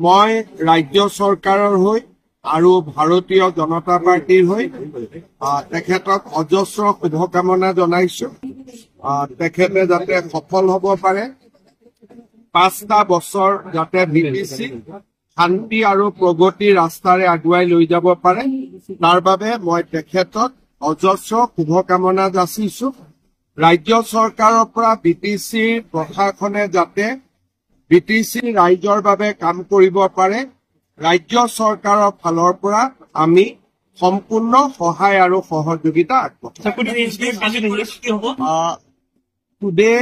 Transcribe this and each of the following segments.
মই ৰাজ্য চৰকাৰৰ হৈ আৰু ভাৰতীয় জনতা পাৰ্টিৰ হৈ তেখেতক অজস্ৰ শুভকামনা জনাইছো। তেখেতে যাতে সফল হ'ব পাৰে, 5টা বছৰ যাতে বিটিচি শান্তি আৰু প্ৰগতিৰ ৰাস্তাৰে আগুৱাই লৈ যাব পাৰে, তাৰ বাবে মই তেখেতক অজস্ৰ শুভকামনা যাচিছো। ৰাজ্য চৰকাৰৰ পৰা বিটিচিৰ প্ৰশাসনে যাতে বিটিচি ৰাইজৰ বাবে কাম কৰিব পাৰে, ৰাজ্য চৰকাৰৰ ফালৰ পৰা আমি সম্পূৰ্ণ সহায় আৰু সহযোগিতা আগবঢ়াম। Today,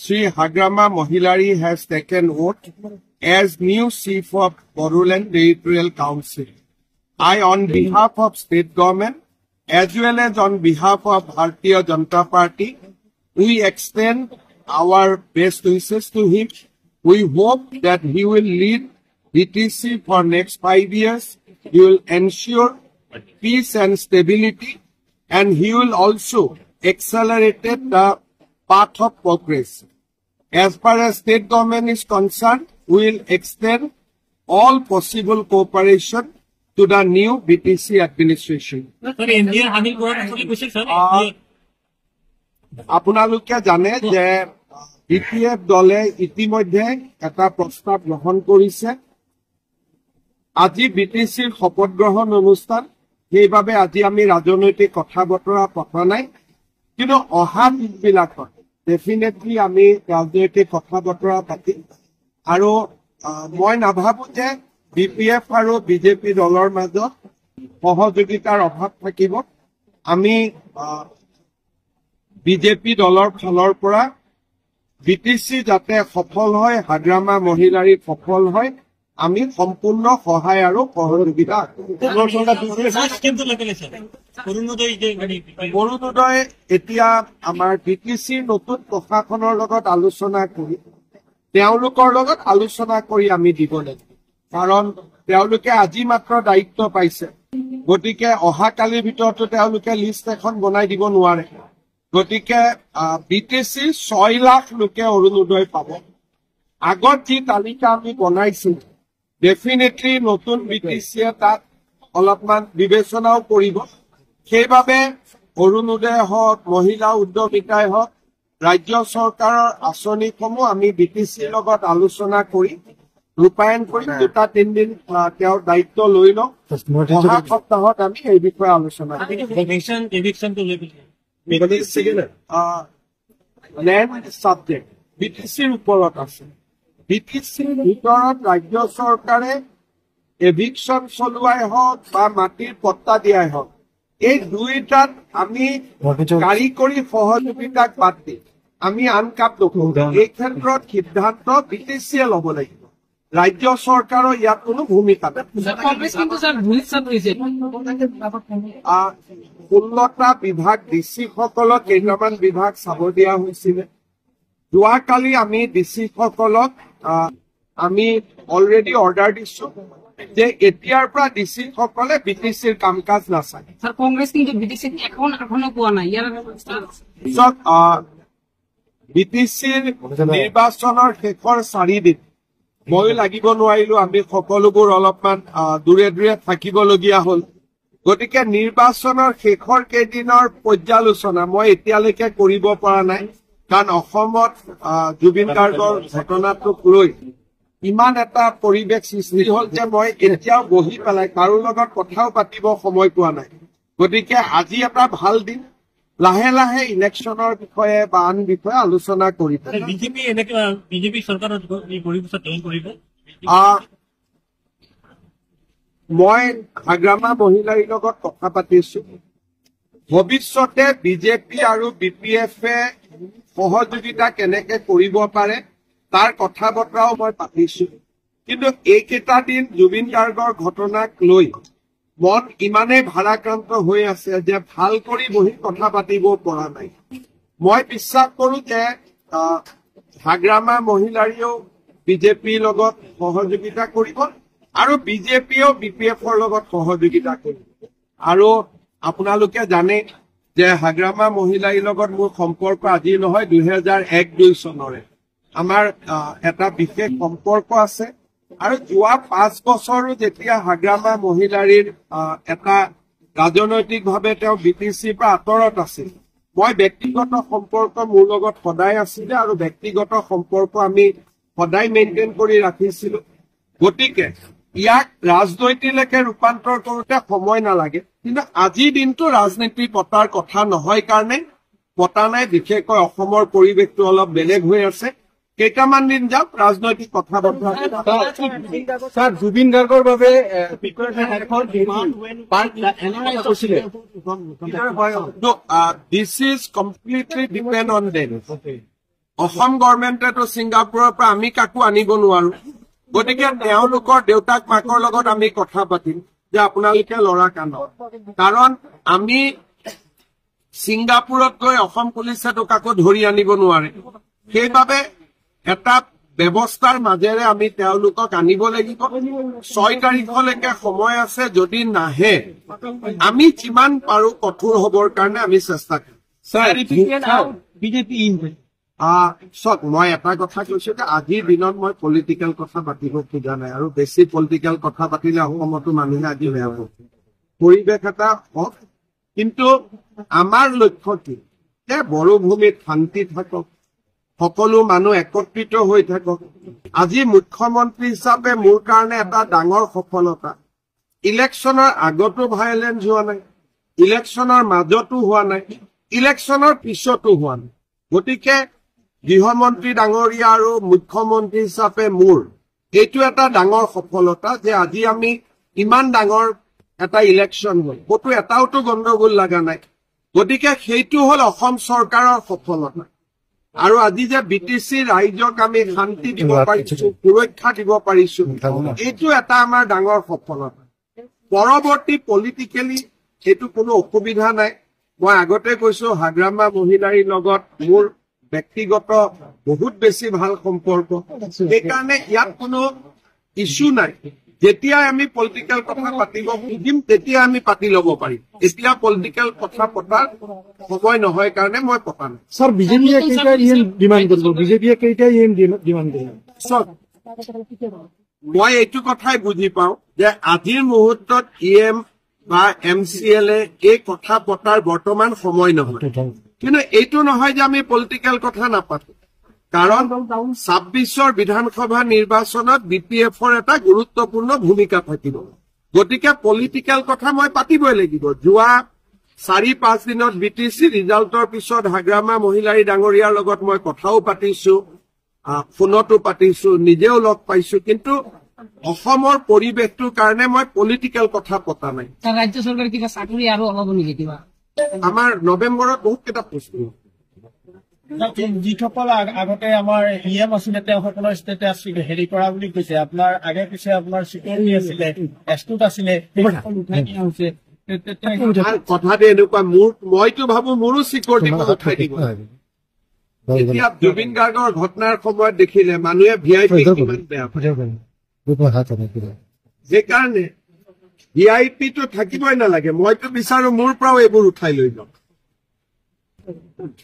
Sri Hagrama Mohilari has taken oath as new Chief of Bodoland Territorial Council. I, on behalf of state government, as well as on behalf of Bharatiya Janata Party, we extend our best wishes to him. We hope that he will lead BTC for next 5 years. He will ensure peace and stability, and he will also accelerate the path of progress. As far as state government is concerned, we will extend all possible cooperation to the new BTC administration. আপোনালোকে জানে যে BPF দলে ইতিমধ্যে এটা প্ৰস্তাৱ গ্ৰহণ কৰিছে। আজি BTCৰ শপত গ্ৰহণ অনুষ্ঠান, সেইবাবে আজি আমি ৰাজনৈতিক কথা বতৰা পতা নাই, কিন্তু অহা দিনবিলাকত ডেফিনেটলি আমি ৰাজনৈতিক কথা বতৰা পাতিম। আৰু মই নাভাবো যে BPF আৰু বিজেপি দলৰ মাজত সহযোগিতাৰ অভাৱ থাকিব। আমি বিজেপি দলৰ ফালৰ পৰা বিটিচি যাতে সফল হয়, হাগ্ৰামা মহিলাৰী সফল হয়, আমি সম্পূৰ্ণ সহায় আৰু সহযোগিতা অৰুণোদয় এতিয়া আমাৰ বিটিচিৰ নতুন প্ৰশাসনৰ লগত আলোচনা কৰি তেওঁলোকৰ লগত আলোচনা কৰি আমি দিব লাগিব, কাৰণ তেওঁলোকে আজি মাত্ৰ দায়িত্ব পাইছে। গতিকে অহাকালিৰ ভিতৰতো তেওঁলোকে লিষ্ট এখন বনাই দিব নোৱাৰে। গতিকে বিটিচি 6 লাখ লোকে অৰুণোদয় পাব। আগত যি তালিকা আমি বনাইছিলো, ডেফিনেটলি নতুন বিটিচিয়ে তাত অলপমান বিবেচনাও কৰিব। সেইবাবে অৰুণোদয় হওক, মহিলা উদ্যমিতাই হওক, ৰাজ্য চৰকাৰৰ আঁচনিসমূহ আমি বিটিচিৰ লগত আলোচনা কৰি ৰূপায়ণ কৰিম। 2-3 দিন তেওঁৰ দায়িত্ব লৈ লওঁ। অহা সপ্তাহত আমি এই বিষয়ে আলোচনা কৰিম। লেণ্ড ছাবজেক্ট বিটিচিৰ ওপৰত আছে। বিটিচিৰ ভিতৰত ৰাজ্য চৰকাৰে এভিকশ্যন চলোৱাই হওক বা মাটিৰ পট্টা দিয়াই হওক, এই দুইটাত আমি কাৰিকৰী সহযোগিতাক বাদ দি আমি আন কাম নকৰোঁ। এই ক্ষেত্ৰত সিদ্ধান্ত বিটিচিয়ে ল'ব লাগিব, ৰাজ্য চৰকাৰৰ ইয়াত কোনো ভূমিকা নাই। 16টা বিভাগ ডিচিসকলক কেইটামান বিভাগ চাব দিয়া হৈছিলে। যোৱাকালি আমি ডিচিসকলক আমি অলৰেডি অৰ্ডাৰ দিছো যে এতিয়াৰ পৰা ডিচিসকলে বিটিচিৰ কাম কাজ নাচায়। বিটিচিৰ নিৰ্বাচনৰ শেষৰ 4 দিন ময়ো লাগিব নোৱাৰিলো, আমি সকলোবোৰ অলপমান দূৰে দূৰে থাকিবলগীয়া হ'ল। গতিকে নিৰ্বাচনৰ শেষৰ কেইদিনৰ পৰ্যালোচনা মই এতিয়ালৈকে কৰিব পৰা নাই, কাৰণ অসমত জুবিন গাৰ্গৰ ঘটনাটোক লৈ ইমান এটা পৰিৱেশ সৃষ্টি হ'ল যে মই এতিয়াও বহি পেলাই কাৰো লগত কথাও পাতিব সময় পোৱা নাই। গতিকে আজি এটা ভাল দিন, লাহে লাহে ইলেকশ্যনৰ বিষয়ে বা আন বিষয়ে আলোচনা কৰিব। মই হাগ্ৰামা মহিলাৰীৰ লগত কথা পাতিছো। ভৱিষ্যতে বিজেপি আৰু BPF-এ সহযোগিতা কেনেকে কৰিব পাৰে তাৰ কথা বতৰাও মই পাতিছো। কিন্তু এইকেইটা দিন জুবিন গাৰ্গৰ ঘটনাক লৈ মন ইমানেই ভাৰাক্ৰান্ত হৈ আছে যে ভাল কৰি বহি কথা পাতিব পৰা নাই। মই বিশ্বাস কৰো যে হাগ্ৰামা মহিলাৰীয়েও বিজেপিৰ লগত সহযোগিতা কৰিব আৰু বিজেপিয়েও BPF-ৰ লগত সহযোগিতা কৰিব। আৰু আপোনালোকে জানে যে হাগ্ৰামা মহিলাৰীৰ লগত মোৰ সম্পৰ্ক আজি নহয়, 2001-2 চনৰে আমাৰ এটা বিশেষ সম্পৰ্ক আছে। আৰু যোৱা 5 বছৰো যেতিয়া হাগ্ৰামা মহিলাৰীৰ এটা ৰাজনৈতিকভাৱে তেওঁ BTCৰ পৰা আঁতৰত আছিল, মই ব্যক্তিগত সম্পৰ্ক মোৰ লগত সদায় আছিলে আৰু ব্যক্তিগত সম্পৰ্ক আমি সদায় মেইনটেইন কৰি ৰাখিছিলো। গতিকে ইয়াক ৰাজনৈতিকলৈকে ৰূপান্তৰ কৰোঁতে সময় নালাগে, কিন্তু আজিৰ দিনটো ৰাজনীতি পতাৰ কথা নহয় কাৰণে পতা নাই। বিশেষকৈ অসমৰ পৰিৱেশটো অলপ বেলেগ হৈ আছে। কেইটামান দিন যাওক, ৰাজনৈতিক কথা বতৰা। স্যাৰ, জুবিন গাৰ্গৰ বাবে this is completely depend on them. Assam গভৰ্ণমেণ্টেতো ছিংগাপুৰৰ পৰা আমি কাকো আনিব নোৱাৰো। গতিকে তেওঁলোকৰ দেউতাক মাকৰ লগত আমি কথা পাতিম যে আপোনালোকে ল'ৰা কান্দক, কাৰণ আমি ছিংগাপুৰত গৈ অসম পুলিচেতো কাকো ধৰি আনিব নোৱাৰে। সেইবাবে এটা ব্যৱস্থাৰ মাজেৰে আমি তেওঁলোকক আনিব লাগিব। 6 তাৰিখলৈকে সময় আছে। যদি নাহে আমি যিমান পাৰো কঠোৰ হবৰ কাৰণে আমি চেষ্টা কৰিম। চক, মই এটা কথা কৈছো যে আজিৰ দিনত মই পলিটিকেল কথা পাতিব খোজা নাই, আৰু বেছি পলিটিকেল কথা পাতিলে অসমতো মানুহে আজি বেয়া পাব। পৰিৱেশ এটা হওক, কিন্তু আমাৰ লক্ষ্য কি যে বড়োভূমিত শান্তি থাকক, সকলো মানুহ একত্ৰিত হৈ থাকক। আজি মুখ্যমন্ত্ৰী হিচাপে মোৰ কাৰণে এটা ডাঙৰ সফলতা। ইলেকশ্যনৰ আগতো ভাইলেন্স হোৱা নাই, ইলেকশ্যনৰ মাজতো হোৱা নাই, ইলেকশ্যনৰ পিছতো হোৱা নাই। গতিকে গৃহমন্ত্ৰী ডাঙৰীয়া আৰু মুখ্যমন্ত্ৰী হিচাপে মোৰ এইটো এটা ডাঙৰ সফলতা যে আজি আমি ইমান ডাঙৰ এটা ইলেকশ্যন হ'ল, ক'তো এটাওতো গণ্ডগোল লগা নাই। গতিকে সেইটো হ'ল অসম চৰকাৰৰ সফলতা। আৰু আজি যে BTC ৰাইজক আমি শান্তি দিব পাৰিছো, সুৰক্ষা দিব পাৰিছো, এইটো এটা আমাৰ ডাঙৰ সফলতা। পৰৱৰ্তী পলিটিকেলি সেইটো কোনো অসুবিধা নাই। মই আগতে কৈছো হাগ্ৰামা মহিলাৰীৰ লগত মোৰ ব্যক্তিগত বহুত বেছি ভাল সম্পৰ্ক, সেইকাৰণে ইয়াত কোনো ইছ্যু নাই। যেতিয়াই আমি পলিটিকেল কথা পাতিব খুজিম তেতিয়া আমি পাতি ল'ব পাৰিম। এতিয়া পলিটিকেল কথা পতাৰ সময় নহয় কাৰণে মই পতা নাই। স্যাৰ, বিজেপিয়ে কেইটা ডিমান্ড কৰিব? বিজেপিয়ে কেইটা ডিমান্ড কৰিব? মই এইটো কথাই বুজি পাওঁ যে আজিৰ মুহূৰ্তত EM বা MCL এই কথা পতাৰ বৰ্তমান সময় নহয়, কিন্তু এইটো নহয় যে আমি পলিটিকেল কথা নাপাতো। কাৰণ 26ৰ বিধানসভা নিৰ্বাচনত BPFৰ এটা গুৰুত্বপূৰ্ণ ভূমিকা থাকিব। গতিকে পলিটিকেল কথা মই পাতিবই লাগিব। যোৱা 4-5 দিনত BTC ৰিজাল্টৰ পিছত হাগ্ৰামা মহিলাৰী ডাঙৰীয়াৰ লগত মই কথাও পাতিছো, ফোনতো পাতিছো, নিজেও লগ পাইছো, কিন্তু অসমৰ পৰিৱেশটোৰ কাৰণে মই পলিটিকেল কথা পতা নাই। ৰাজ্য চৰকাৰে কিবা চাকৰি আৰু ওলাব নেকি? কিবা আমাৰ নৱেম্বৰত বহুত কেইটা পোষ্ট যিসকল আগতে আমাৰ EM আছিলে তেওঁসকলৰ ষ্টেটাছ হেৰি কৰা বুলি কৈছে। আপোনাৰ আগে পিছে আপোনাৰ চিকিউৰিটি আছিলে, এছটোত আছিলে, কথাটো এনেকুৱা। মইতো ভাবো মোৰো চিকিউৰিটি উঠাই দিব। এতিয়া জুবিন গাৰ্গৰ ঘটনাৰ সময়ত দেখিলে মানুহে VIP কিমান বেয়া পায়। সেইকাৰণে VIPটো থাকিবই নালাগে। মইতো বিচাৰো মোৰ পৰাও এইবোৰ উঠাই লৈ যাওক।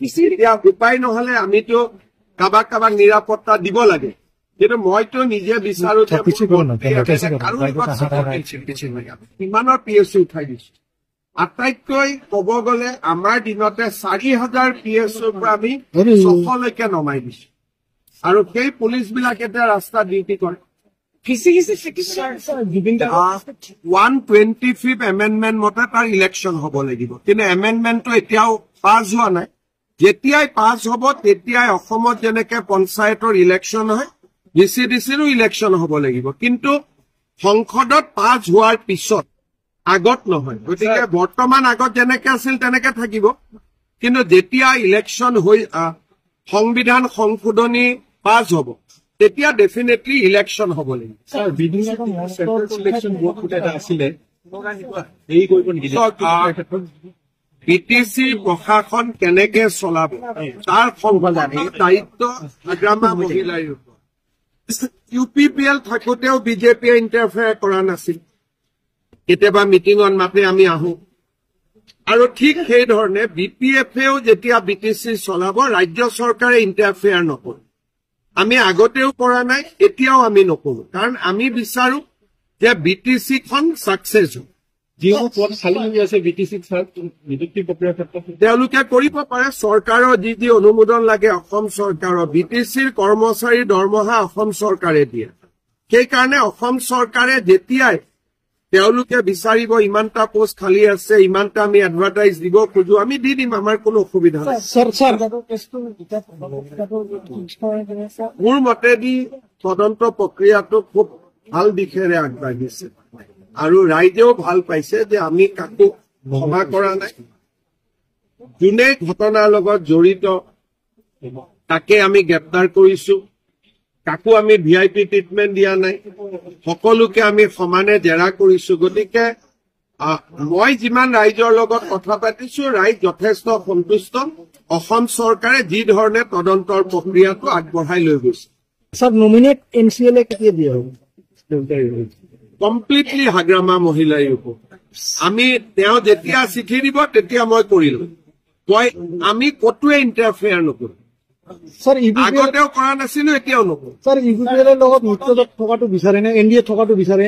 এতিয়া উপায় নহলে আমিতো কাবাক কাবাক নিৰাপত্তা দিব লাগে, কিন্তু মইতো নিজে বিচাৰো কিমানৰ PSC উঠাই দিছো। আটাইতকৈ কব গলে আমাৰ দিনতে 4000 PSCৰ পৰা আমি 600লৈকে নমাই দিছো, আৰু সেই পুলিচ বিলাক এতিয়া ৰাস্তাত ডিউটি কৰে। 125th এমেণ্ডমেণ্ট মতে তাৰ ইলেকশ্যন হ'ব লাগিব, কিন্তু এমেণ্ডমেণ্টটো এতিয়াও পাছ হোৱা নাই। যেতিয়াই পাছ হ'ব তেতিয়াই অসমত যেনেকে পঞ্চায়তৰ ইলেকশ্যন হয়, DCDCৰো ইলেকশ্যন হ'ব লাগিব, কিন্তু সংসদত পাছ হোৱাৰ পিছত, আগত নহয়। গতিকে বৰ্তমান আগত যেনেকে আছিল তেনেকে থাকিব, কিন্তু যেতিয়া ইলেকশ্যন হৈ সংবিধান সংশোধনী পাছ হ'ব তেতিয়া ডেফিনেটলি ইলেকশ্যন হ'ব লাগিব। BTC প্ৰশাসন কেনেকে চলাব তাৰ দায়িত্ব হাগ্ৰামা মহিলাৰ ওপৰত। UPPL থাকোতেও বিজেপিয়ে ইণ্টাৰফেয়াৰ কৰা নাছিল। কেতিয়াবা মিটিঙত মাতে আমি আহো, আৰু ঠিক সেইধৰণে BPFেও যেতিয়া BTC চলাব ৰাজ্য চৰকাৰে ইণ্টাৰফেয়াৰ নকৰে। আমি আগতেও কৰা নাই, এতিয়াও আমি নকৰো। কাৰণ আমি বিচাৰো যে BTC-খন ছাকচেছ হওক। যিসমূহ পদ খালী হৈ আছে BTC নিযুক্তি প্ৰক্ৰিয়াৰ ক্ষেত্ৰত তেওঁলোকে কৰিব পাৰে। চৰকাৰৰ যি যি অনুমোদন লাগে অসম চৰকাৰৰ, BTC-ৰ কৰ্মচাৰীৰ দৰমহা অসম চৰকাৰে দিয়ে। সেইকাৰণে অসম চৰকাৰে যেতিয়াই তেওঁলোকে বিচাৰিব ইমানটা পোষ্ট খালী আছে, ইমানটা আমি এডভাৰটাইজ দিব খোজো, আমি দি দিম, আমাৰ কোনো অসুবিধা নাই। মোৰ মতেদি তদন্ত প্ৰক্ৰিয়াটো খুব ভাল দিশেৰে আগবাঢ়িছে আৰু ৰাইজেও ভাল পাইছে যে আমি কাকো ক্ষমা কৰা নাই। যোনে ঘটনাৰ লগত জড়িত তাকে আমি গ্ৰেপ্তাৰ কৰিছো। কাকো আমি VIP ট্ৰিটমেণ্ট দিয়া নাই, সকলোকে আমি সমানে জেৰা কৰিছো। গতিকে মই যিমান ৰাইজৰ লগত কথা পাতিছো, ৰাইজ যথেষ্ট সন্তুষ্ট। অসম চৰকাৰে যি ধৰণে তদন্তৰ প্ৰক্ৰিয়াটো আগবঢ়াই লৈ গৈছে। স্যাৰ নমিনেট NCL কেতিয়া দিয়া হ'ব? কমপ্লিটলি হাগ্ৰামা মহিলাই হ'ব। আমি তেওঁ যেতিয়া চিঠি দিব তেতিয়া মই কৰিলো। আমি কতোৱে ইণ্টাৰফেয়াৰ নকৰো। স্যাৰ ইউপিপিএল আগতেও কৰা নাছিলো, এতিয়াও নকৰো। স্যাৰ ইউপিপিএল লগত মিত্ৰজোঁট থকাটো বিচাৰে নে NDA থকাটো বিচাৰে?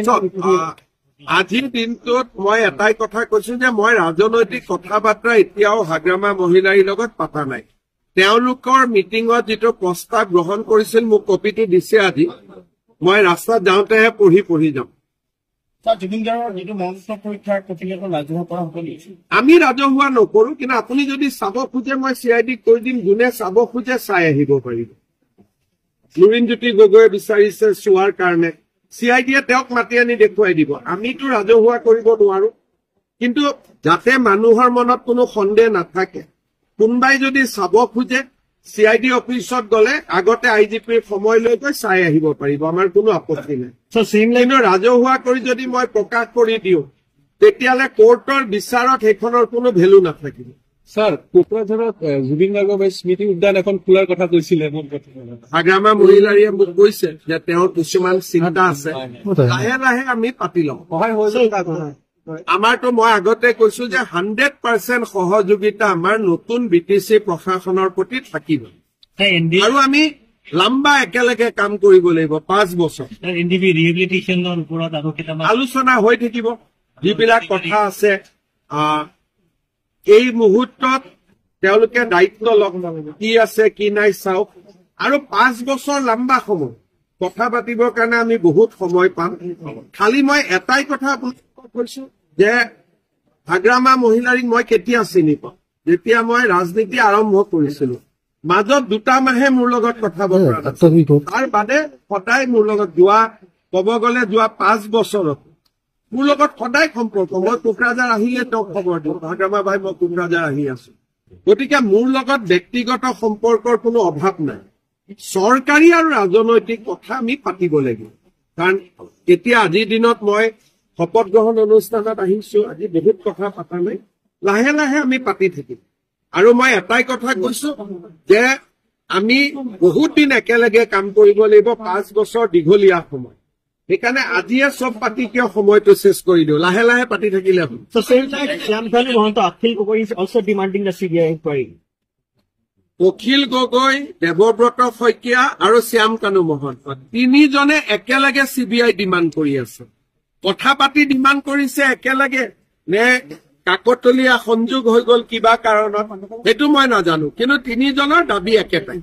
আজিৰ দিনটোত মই এটাই কথা কৈছো যে মই ৰাজনৈতিক কথা বাৰ্তা এতিয়াও হাগ্ৰামা মহিলাৰ লগত পতা নাই। তেওঁলোকৰ মিটিঙত যিটো প্ৰস্তাৱ গ্ৰহণ কৰিছিল, মোক কপিটো দিছে আজি। মই ৰাস্তাত যাওঁতেহে পঢ়ি যাম। জুবিন গাৰ্গৰ যিটো মঞ্চ পৰীক্ষাৰ প্ৰতিক্ৰিয়াটো ৰাজহুৱা কৰা হ'ব নেকি? আমি ৰাজহুৱা নকৰো, কিন্তু আপুনি যদি চাব খোজে মই CID কৈ দিম। যোনে চাব খোজে চাই আহিব পাৰিব। লুৰিণজ্যোতি গগৈয়ে বিচাৰিছে চোৱাৰ কাৰণে, CIDয়ে তেওঁক মাতি আনি দেখুৱাই দিব। আমিতো ৰাজহুৱা কৰিব নোৱাৰো, কিন্তু যাতে মানুহৰ মনত কোনো সন্দেহ নাথাকে, কোনোবাই যদি চাব খোজে CID অফিচত গলে আগতে IGPৰ সময় লৈ গৈ চাই আহিব পাৰিব। আমাৰ কোনো আপত্তি নাই। কিন্তু ৰাজহুৱা কৰি যদি মই প্ৰকাশ কৰি দিওঁ, তেতিয়াহ'লে কোৰ্টৰ বিচাৰত সেইখনৰ কোনো ভেলু নাথাকিব। স্যাৰ কোকৰাঝাৰত জুবিন গাৰ্গৰ স্মৃতি উদ্যান এখন খোলাৰ কথা কৈছিলে। হাগ্ৰামা মহিলাৰীয়ে মোক কৈছে যে তেওঁৰ কিছুমান চিন্তা আছে, লাহে লাহে আমি পাতি লওঁ। আমাৰতো মই আগতে কৈছো যে 100% সহযোগিতা আমাৰ নতুন BTC প্ৰশাসনৰ প্ৰতি থাকিব আৰু আমি লম্বা একেলগে কাম কৰিব লাগিব। 5 বছৰ NDB ৰিহেবিলিটেশ্যনৰ ওপৰত আৰু কেইটামান আলোচনা হৈ থাকিব। যিবিলাক কথা আছে এই মুহূৰ্তত তেওঁলোকে দায়িত্ব লওক, কি আছে কি নাই চাওক। আৰু 5 বছৰ লম্বা সময় কথা পাতিবৰ কাৰণে আমি বহুত সময় পাম। খালি মই এটাই কথা কৈছো যে হাগ্ৰামা মহিলাৰীক মই কেতিয়া চিনি পাওঁ, যেতিয়া মই ৰাজনীতি আৰম্ভ কৰিছিলো। মাজত 2 মাহে মোৰ লগত কথা বতৰা নাছিল। তাৰ বাদে সদায় মোৰ লগত ক'ব গ'লে যোৱা 5 বছৰত মোৰ লগত সদায় সম্পৰ্ক। মই কোকৰাঝাৰ আহিলে তেওঁক খবৰ দিওঁ, হাগ্ৰামা ভাই মই কোকৰাঝাৰ আহি আছো। গতিকে মোৰ লগত ব্যক্তিগত সম্পৰ্কৰ কোনো অভাৱ নাই। চৰকাৰী আৰু ৰাজনৈতিক কথা আমি পাতিব লাগিব। কাৰণ এতিয়া আজিৰ দিনত মই শপত গ্ৰহণ অনুষ্ঠানত আহিছো, আজি বহুত কথা পতা নাই, লাহে লাহে আমি পাতি থাকিম। আৰু মই এটাই কথা কৈছো যে আমি বহুত দিন একেলগে কাম কৰিব লাগিব। 5 বছৰ দীঘলীয়া সময়, সেইকাৰণে আজিয়ে চব পাতি কিয় সময়টো চেছ কৰি দিওঁ, লাহে লাহে পাতি থাকিলে হ'ল। অখিল গগৈ, দেৱব্ৰত শইকীয়া আৰু শ্যাম কানু মহন্ত 3জনে একেলগে CBI ডিমাণ্ড কৰি আছে। কথা পাতি ডিমাণ্ড কৰিছে একেলগে নে কাকতলীয়া সংযোগ হৈ গল কিবা কাৰণত, সেইটো মই নাজানো, কিন্তু 3জনৰ দাবী একেটাই।